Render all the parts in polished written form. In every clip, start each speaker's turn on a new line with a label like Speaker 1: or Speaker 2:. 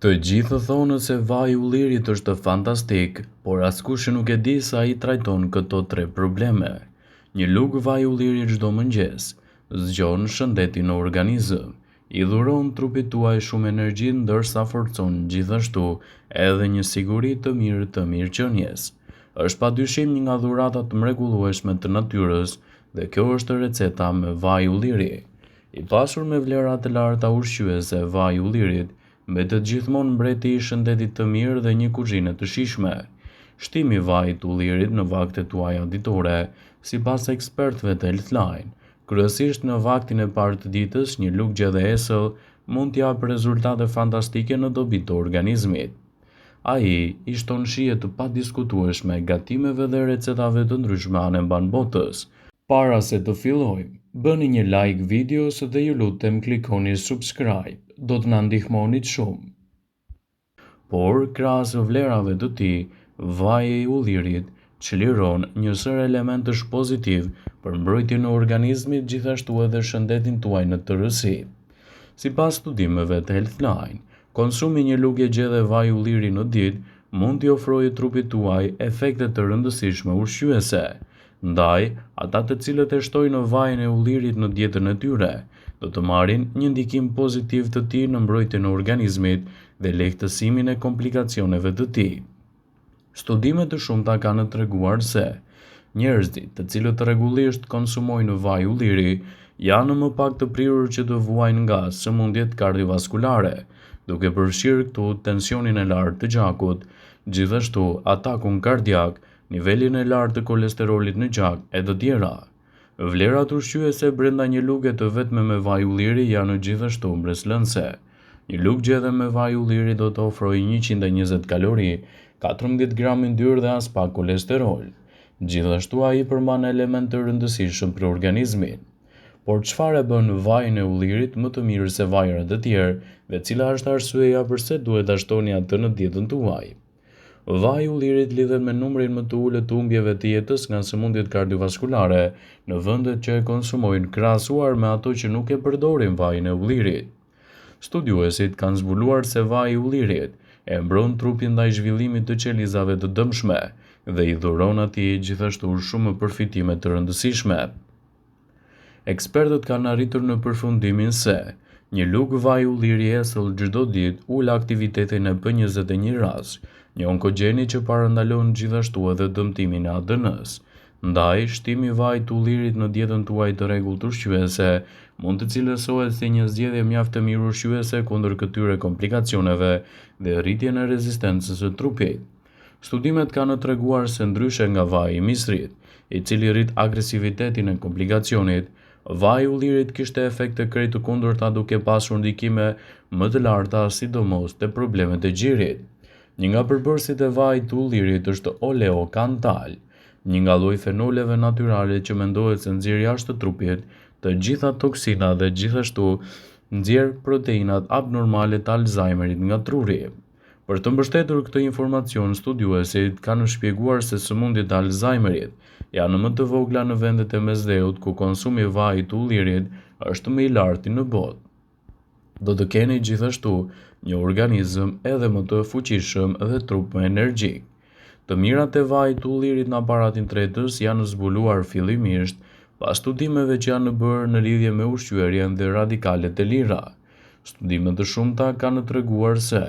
Speaker 1: Të gjithë thonë se vaji i ullirit është fantastik, por askush nuk e di se ai trajton këto tre probleme. Një lugë vaj ulliri çdo mëngjes zgjon shëndetin në organizëm, i dhuron trupit tuaj shumë energji ndërsa forcon gjithashtu edhe një siguri të mirë të mirëqenies. Është padyshim një nga dhuratat mrekullueshme të natyrës dhe kjo është receta me vaj ulliri. I pasur me vlera të larta ushqyese, vaji i ullirit mbetet gjithmonë mbreti i shëndetit të mirë dhe një kuzhinë të shijshme. Shtimi i vajit të ullirit në vaktet tuaja ditore, sipas ekspertëve të Healthline, kryesisht në vaktin e parë të ditës, një lugë gjedhe esëll mund t'japë rezultate fantastike në dobit të organizmit. Ai i shton shije të padiskutueshme gatimeve dhe recetave të ndryshme anë mban botës. Para se të fillojmë, bëni një like videos dhe ju lutem klikoni subscribe, do të na ndihmonit shumë. Por, krahas vlerave të tij, vaji i ullirit çliron një sër elementësh pozitiv për mbrojtjen e organizmit, gjithashtu edhe shëndetin tuaj në tërësi. Sipas studimeve të Healthline, konsumi një lugë e gjedhe vaj ulliri në ditë mund t'i ofrojë trupit tuaj efekte të rëndësishme ushqyese. Ndaj, ata të cilët e shtojnë vajin e ullirit në dietën e tyre, do të marrin një ndikim pozitiv të tij në mbrojtjen e organizmit dhe lehtësimin e komplikacioneve të tij. Studime të shumta kanë treguar se njerëzit të cilët rregullisht konsumojnë vaj ulliri janë më pak të prirur që të vuajnë nga sëmundjet kardiovaskulare, duke përfshirë këtu tensionin e lartë të gjakut, gjithashtu atakun kardiak, nivelin e lartë të kolesterolit në gjak e të tjera. Vlerat ushqyese brenda një luge të vetme me vaj ulliri janë gjithashtu mbreslënse. Një lugë gjedhe me vaj ulliri do të ofrojë 120 kalori, 14 gram yndyrë dhe as pak kolesterol. Gjithashtu ai përmban elemente të rëndësishëm për organizmin. Por çfarë e bën vajin e ullirit më të mirë se vajrat e tjerë dhe cila është arsyeja pse duhet ta shtoni atë në dietën tuaj? Vaji i ullirit lidhet me numrin më të ulët të humbjeve të jetës nga sëmundjet kardiovaskulare në vendet që e konsumojnë krahasuar me ato që nuk e përdorin vajin e ullirit. Studiuesit kanë zbuluar se vaji i ullirit e mbron trupin ndaj zhvillimit të qelizave të dëmshme dhe i dhuron atij gjithashtu shumë përfitime të rëndësishme. Ekspertët kanë arritur në përfundimin se një lugë vaj ulliri esëll çdo ditë ul aktivitetin e B21-ras, një onkogjeni që parandalon gjithashtu edhe dëmtimin e ADN-s. Ndaj, shtimi i vajit të ullirit në dietën tuaj të rregullt ushqyese mund të cilësohet si një zgjedhje mjaft e mirë ushqyese kundër këtyre komplikacioneve dhe rritjen e rezistencës së trupit. Studimet kanë treguar se ndryshe nga vaji i misrit, i cili rrit agresivitetin e komplikacionit, vaji i ullirit kishte efekte krejt të kundërta duke pasur ndikime më të larta sidomos te problemet e gjirit. Një nga përbërësit e vajit të ullirit është oleokantal, një nga lloj fenoleve natyrale që mendohet se nxjerr jashtë trupit të gjitha toksinat dhe gjithashtu nxjerr proteinat abnormale të Alzheimerit nga truri. Për të mbështetur këtë informacion, studiuesit kanë shpjeguar se sëmundjet e Alzheimerit janë më të vogla në vendet e mesdheut ku konsumi i vajit të ullirit është më i larti në botë. Do të keni gjithashtu një organizëm edhe më të fuqishëm dhe trup më energjik. Të mirat e vajit të ullirit në aparatin tretës janë zbuluar fillimisht pas studimeve që janë bërë në lidhje me ushqyerjen dhe radikalet e lira. Studime të shumta kanë treguar se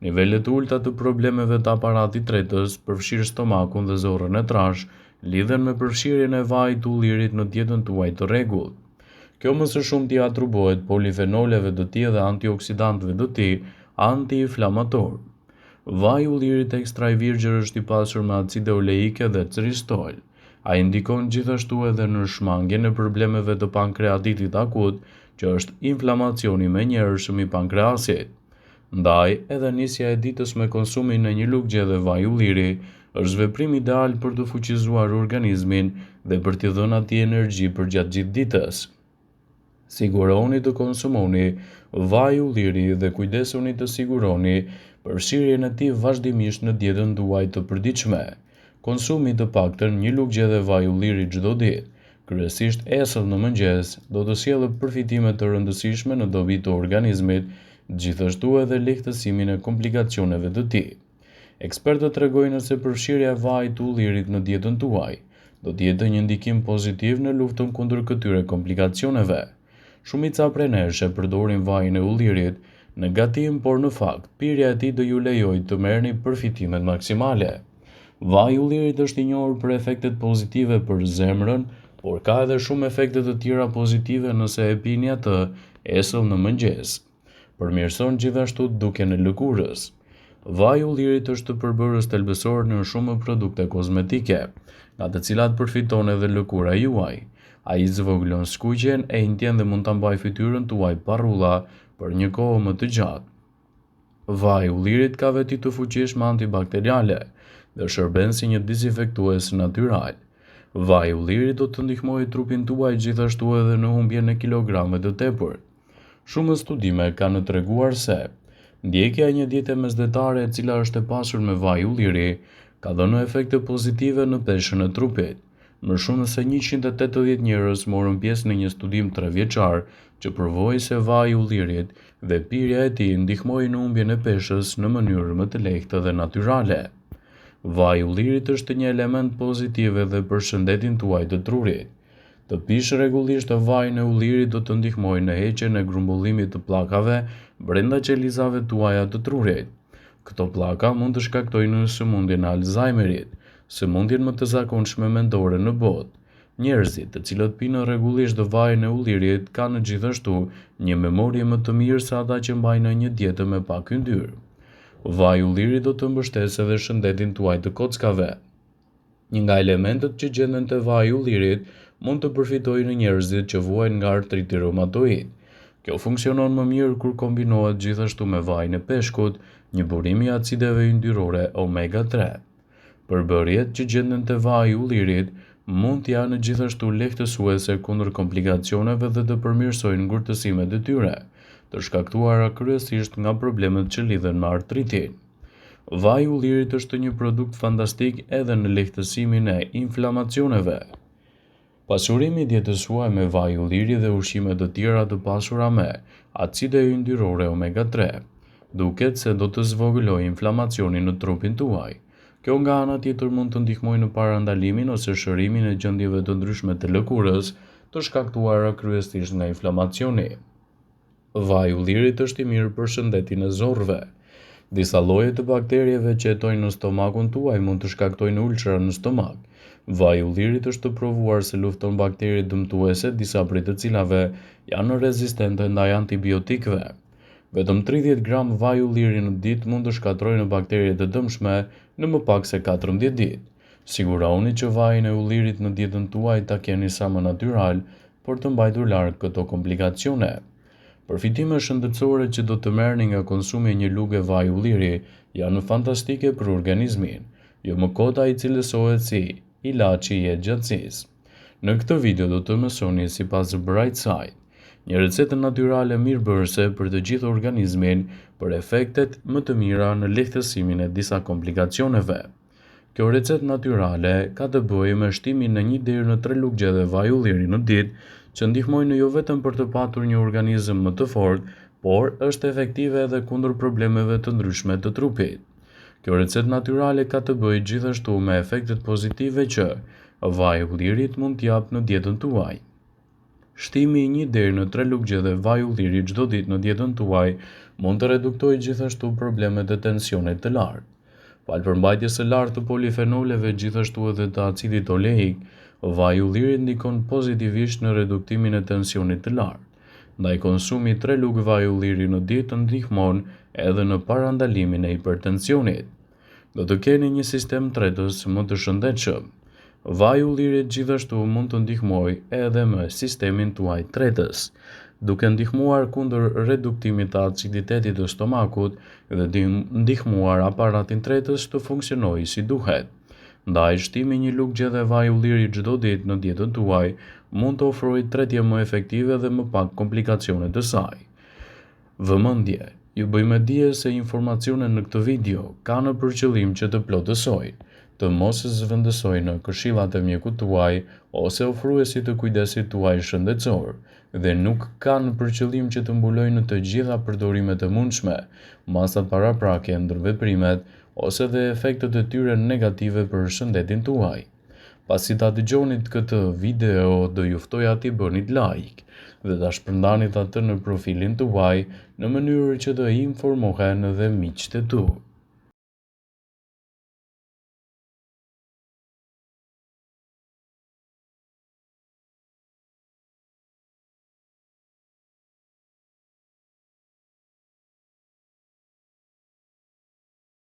Speaker 1: nivelet e ulta të problemeve të aparatit tretës, përfshirë stomakun dhe zorrën e trashë, lidhen me përfshirjen e vajit të ullirit në dietën tuaj të rregullt. Kjo më së shumti atribuohet polifenoleve të tij dhe antioksidantëve të tij anti-inflamator. Vaji i ullirit ekstra i virgjër është i pasur me acide oleike dhe xeristol. Ai ndikon gjithashtu edhe në shmangjen e problemeve të pankreatitit akut, që është inflamacioni menjëhershëm i pankreasit. Ndaj, edhe nisja e ditës me konsumin e një lugë gjedhe vaji ulliri është veprim ideal për të fuqizuar organizmin dhe për t'i dhënë atij energji përgjatë gjithë ditës. Siguroni të konsumoni vaj ulliri dhe kujdesuni të siguroni përfshirjen e tij vazhdimisht në dietën tuaj të përditshme. Konsumi të paktën një lugë gjedhe vaj ulliri çdo ditë, kryesisht esëll në mëngjes, do të sjellë përfitime të rëndësishme në dobit të organizmit, gjithashtu edhe lehtësimin e komplikacioneve të tij. Ekspertët tregojnë se përfshirja e vajit të ullirit në dietën tuaj do të jetë një ndikim pozitiv në luftën kundër këtyre komplikacioneve. Shumica prej nesh e përdorin vajin e ullirit në gatim, por në fakt pirja e tij do ju lejojë të merrni përfitimet maksimale. Vaji i ullirit është i njohur për efektet pozitive për zemrën, por ka edhe shumë efekte të tjera pozitive nëse e pini atë esëll në mëngjes. Përmirëson gjithashtu dukjen e lëkurës. Vaji i ullirit është përbërës thelbësor në shumë produkte kozmetike, nga të cilat përfiton edhe lëkura juaj. Ai zvogëlon skuqjen e njëjtën dhe mund ta mbajë fytyrën tuaj pa rrulla për një kohë më të gjatë. Vaji i ullirit ka veti të fuqishme antibakteriale dhe shërben si një dezinfektues natyral. Vaji i ullirit do të ndihmojë trupin tuaj gjithashtu edhe në humbjen e kilograme të tepërt. Shumë studime kanë treguar se ndjekja e një diete mesdhetare e cila është e pasur me vaj ulliri ka dhënë efekte pozitive në peshën e trupit. Më shumë se 180 njerëz morën pjesë në një studim 3 vjeçar që provoi se vaji i ullirit dhe pirja e tij ndihmoi në humbjen e peshës në mënyrë më të lehtë dhe natyrale. Vaji i ullirit është një element pozitiv edhe për shëndetin tuaj të trurit. Të pish rregullisht vajin e ullirit do të ndihmojë në heqjen e grumbullimit të pllakave brenda qelizave tuaja të trurit. Këto pllaka mund të shkaktojnë sëmundjen e Alzheimerit, sëmundjen më të zakonshme mendore në botë. Njerëzit të cilët pinë rregullisht vajin e ullirit kanë gjithashtu një memorie më të mirë se ata që mbajnë një dietë me pak yndyrë. Vaji i ullirit do të mbështesë edhe shëndetin tuaj të kockave. Një nga elementet që gjenden te vaji i ullirit mund të përfitojë në njerëzit që vuajnë nga artriti reumatoid. Kjo funksionon më mirë kur kombinohet gjithashtu me vajin e peshkut, një burim i acideve yndyrore omega 3. Përbërjet që gjenden te vaji i ullirit mund të janë gjithashtu lehtësuese kundër komplikacioneve dhe të përmirësojnë ngurtësimet e tyre, të shkaktuara kryesisht nga problemet që lidhen me artritin. Vaji i ullirit është një produkt fantastik edhe në lehtësimin e inflamacioneve. Pasurimi i dietës suaj me vaj ulliri dhe ushqime të tjera të pasura me acide yndyrore omega 3, duket se do të zvogëlojë inflamacionin në trupin tuaj. Kjo nga ana tjetër mund të ndihmojë në parandalimin ose shërimin e gjendjeve të ndryshme të lëkurës, të shkaktuara kryesisht nga inflamacioni. Vaji i ullirit është i mirë për shëndetin e zorrëve. Disa lloje të bakterieve që jetojnë në stomakun tuaj mund të shkaktojnë ulçra në stomak. Vaji i ullirit është provuar se lufton bakteri dëmtuese, disa prej të cilave janë rezistente ndaj antibiotikëve. Vetëm 30 gram vaj ulliri në ditë mund të shkatërrojnë bakteriet e dëmshme në më pak se 14 ditë. Sigurohuni që vajin e ullirit në dietën tuaj ta keni sa më natyral, por të mbajtur larg këto komplikacione. Përfitimet shëndetësore që do të merrni nga konsumi i një lugë vaj ulliri janë fantastike për organizmin, jo më kota i cilësohet si ilaçi i jetëgjatësisë. Në këtë video do të mësoni sipas Bright Side, një recetë natyrale mirëbërëse për të gjithë organizmin për efektet më të mira në lehtësimin e disa komplikacioneve. Kjo recetë natyrale ka të bëjë me shtimin në 1 deri në 3 lugë vaj ulliri në ditë, që ndihmojnë jo vetëm për të patur një organizëm më të fortë, por është efektive edhe kundër problemeve të ndryshme të trupit. Kjo recetë natyrale ka të bëjë gjithashtu me efektet pozitive që vaji i ullirit mund t'japë në dietën tuaj. Shtimi i 1 deri në 3 lugë vaj ulliri çdo ditë në dietën tuaj mund të reduktojë gjithashtu problemet e tensionit të lartë. Falë përmbajtjes së lartë të polifenoleve, gjithashtu edhe të acidit oleik, vaji i ullirit ndikon pozitivisht në reduktimin e tensionit të lartë. Ndaj konsumi 3 lugë vaj ulliri në ditë ndihmon edhe në parandalimin e hipertensionit. Do të keni një sistem tretës më të shëndetshëm. Vaji i ullirit gjithashtu mund të ndihmojë edhe me sistemin tuaj tretës, duke ndihmuar kundër reduktimit të aciditetit të stomakut dhe ndihmuar aparatin tretës të funksionojë si duhet. Ndaj shtimi 1 lugë vaj ulliri çdo ditë në dietën tuaj mund të ofrojë tretje më efektive dhe më pak komplikacione të saj. Vëmendje, ju bëjmë dije se informacionet në këtë video kanë për qëllim që të plotësojnë, të mos zhvendësoj në këshillat e mjekut tuaj ose ofruesit të kujdesit tuaj shëndetësor dhe nuk kanë për qëllim që të mbulojnë të gjitha përdorimet e mundshme, masat paraprake, ndërveprimet ose dhe efektet e tyre negative për shëndetin tuaj. Pasi ta dëgjonit këtë video, do ju ftoja t'i bënit like dhe ta shpërndanit atë në profilin tuaj në mënyrë që të informohen edhe miqtë e tu.